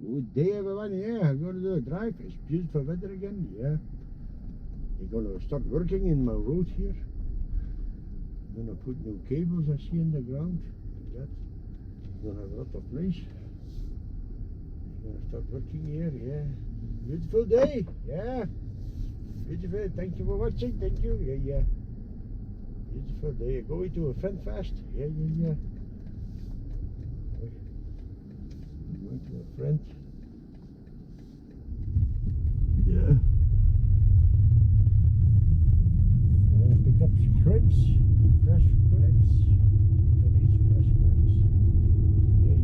Good day, everyone. Yeah, I'm going to do a drive. It's beautiful weather again. Yeah. I'm going to start working in my road here. I'm going to put new cables I see in the ground. Like that. I'm going to have a lot of place. I'm going to start working here. Yeah. Beautiful day. Yeah. Beautiful. Thank you for watching. Thank you. Yeah. Beautiful day. Going to a fan fest. Yeah. Going to a friend. Yeah. I'm gonna pick up crabs. Fresh crabs. Today's fresh crabs. Yeah.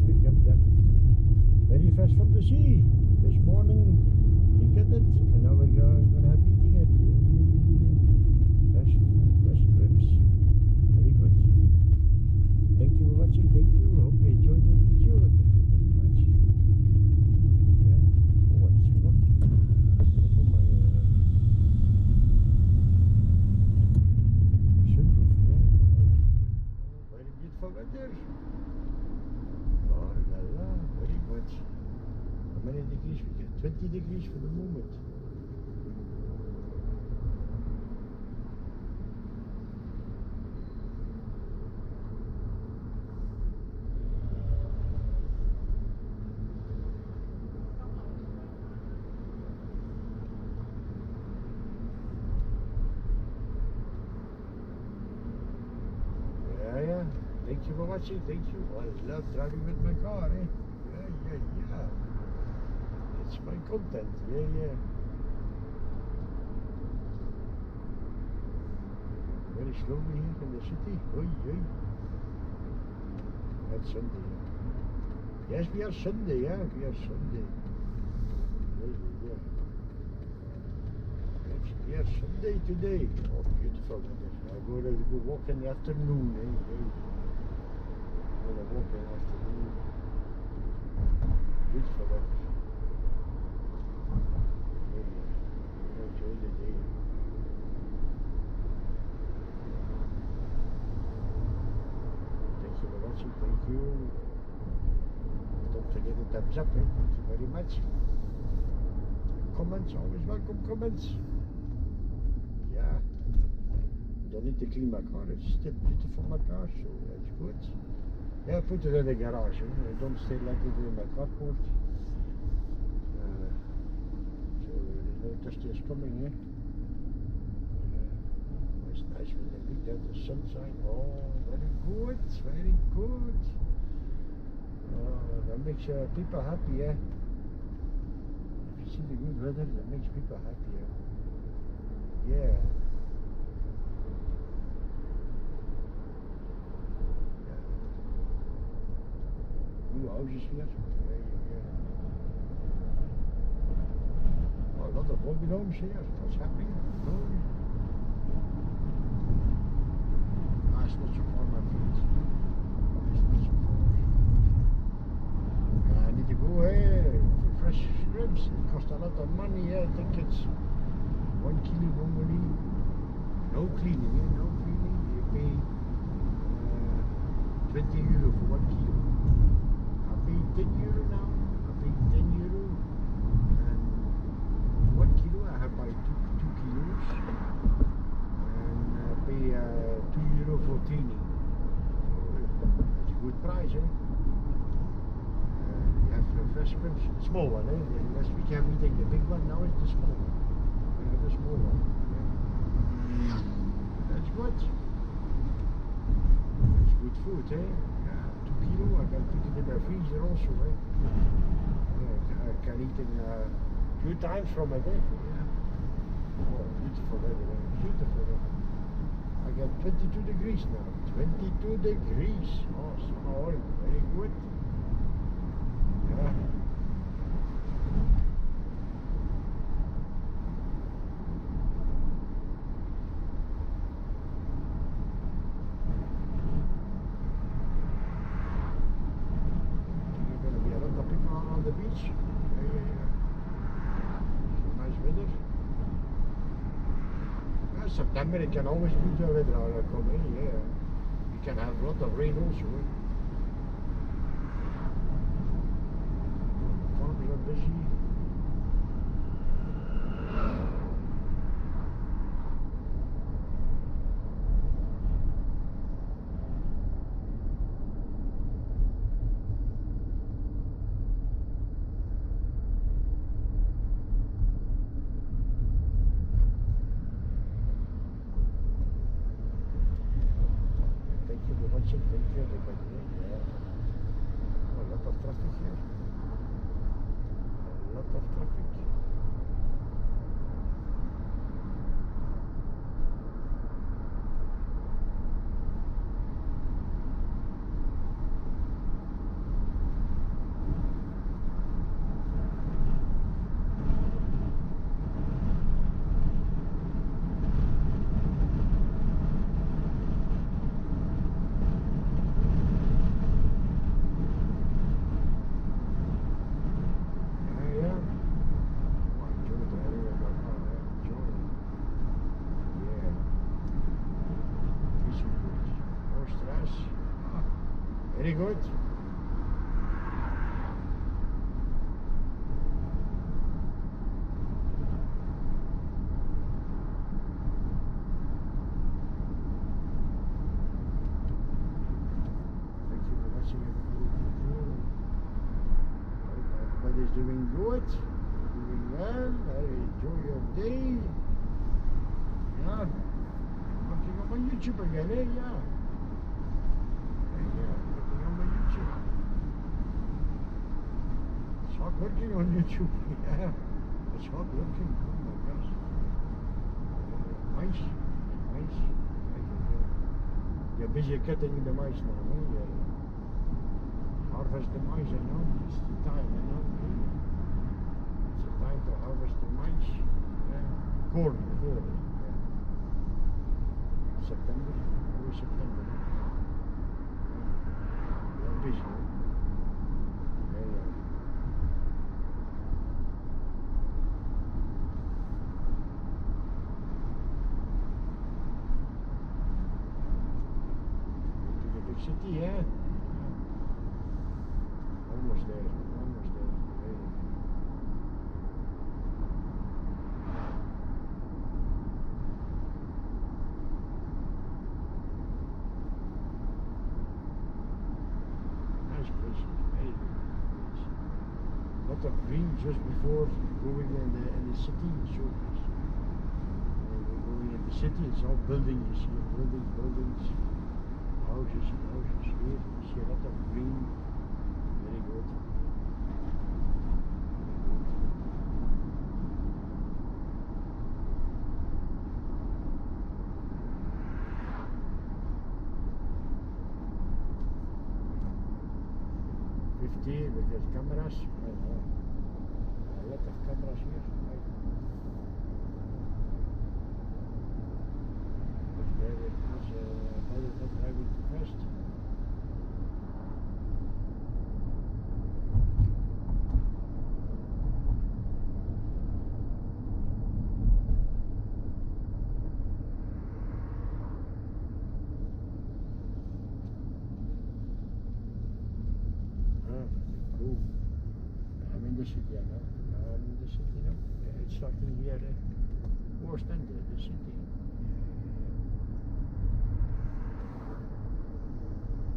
Pick up them. Very fresh from the sea. This morning we got it and now we're gonna have eating it. Fresh crabs. Very good. Thank you for watching. Thank you. I hope you enjoyed the video. Thank you very much. Yeah. Oh, it's warm. Open my sunroof. Yeah. Very beautiful weather. Oh la la. Very good. How many degrees we get? 20 degrees for the moment. Yeah. Thank you for watching. Thank you. I love driving with my car, eh? Yeah. It's my content. Yeah. Very slowly here in the city. Oi. It's Sunday. Yes, we are Sunday. Yeah, we are Sunday. Yeah. Yes, we are Sunday today. Oh, beautiful weather. I'm going to go walk in the afternoon. I'm going to walk in the afternoon. Beautiful weather. Enjoy the day. Thank you for watching. Thank you. Don't forget the thumbs up. Thank you very much. Comments, always welcome comments. Yeah. Don't need to clean my car. It's still beautiful my car, so that's good. Yeah, I put it in the garage. I don't stay like it in my carport. So there's no dusters coming in. It's nice with the week, the sunshine. Oh, very good, very good. That makes people happy, yeah. If you see the good weather, that makes people happy, yeah. New houses here. Yeah. Oh, a lot of mobile homes here. What's happening? It's not so far, my friends. It's not so far. I need to go for fresh ribs. It costs a lot of money. I think it's 1 kilo normally. No cleaning. You pay €20 for 1 kilo. I pay €10 now. I pay €10 and 1 kilo. I have by 2 kilos. And I pay €2 for cleaning. It's a good price, eh? You have fresh ribs, small one, eh? Last week I have eaten the big one, now it's the small one. We have the small one. Yeah. That's good. That's good food, eh? Yeah, 2 kilo, I can put it in my freezer also, eh? Yeah, I can eat it a few times from it, eh? Yeah. Oh, beautiful weather, eh? Beautiful weather. I got 22 degrees now. 22 degrees. Oh, summer oil. Very good. Yeah. There's gonna be a lot of people on the beach. Yeah. So nice weather. September it can always be good weather coming, yeah. You can have a lot of rain also. rustig hier. A lot of traffic. Very good. Thank you for watching, everybody. Everybody's doing good, doing well. Enjoy your day. Yeah, I'm working on my YouTube again, eh? Yeah. It's hard working on YouTube, yeah. It's hard working, oh my gosh. Mice, mice. You're busy cutting the mice now, no? You harvest the mice, you know? It's the time, you know? It's the time to harvest the mice. Yeah. Corn, yeah. September, over September. Busy. Yeah, yeah. To the big city, yeah. Almost there, almost there. Yeah. Nice place, very good place. Lot of green just before going in the city, so nice. We're going in the city, it's all buildings, you see buildings, houses, here, you see a lot of green, very good. Because cameras, a lot of cameras here. But there it was better not driving too fast. Cool. I'm in the city now. I'm in the city now. It's starting here. Worse than the city.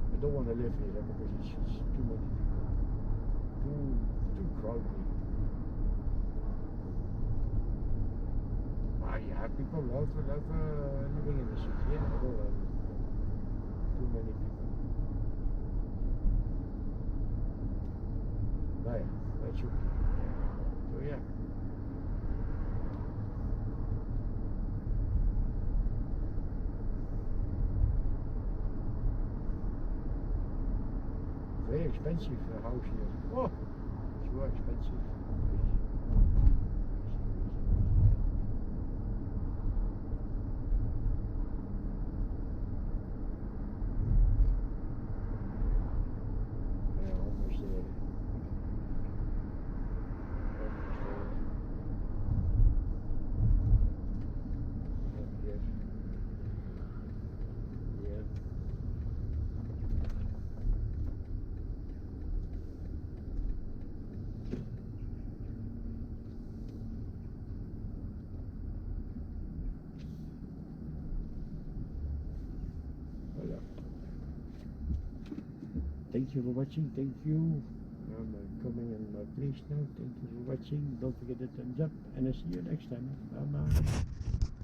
I don't want to live here because it's too many people. Too crowded. Yeah, people love living in the city. Yeah, I don't love too many people. Yeah, that's okay. So yeah. Very expensive house here. Oh, so expensive. Yeah, almost there. Thank you for watching. Thank you. I'm coming in my place now. Thank you for watching. Don't forget the thumbs up, and I'll see you next time. Bye bye.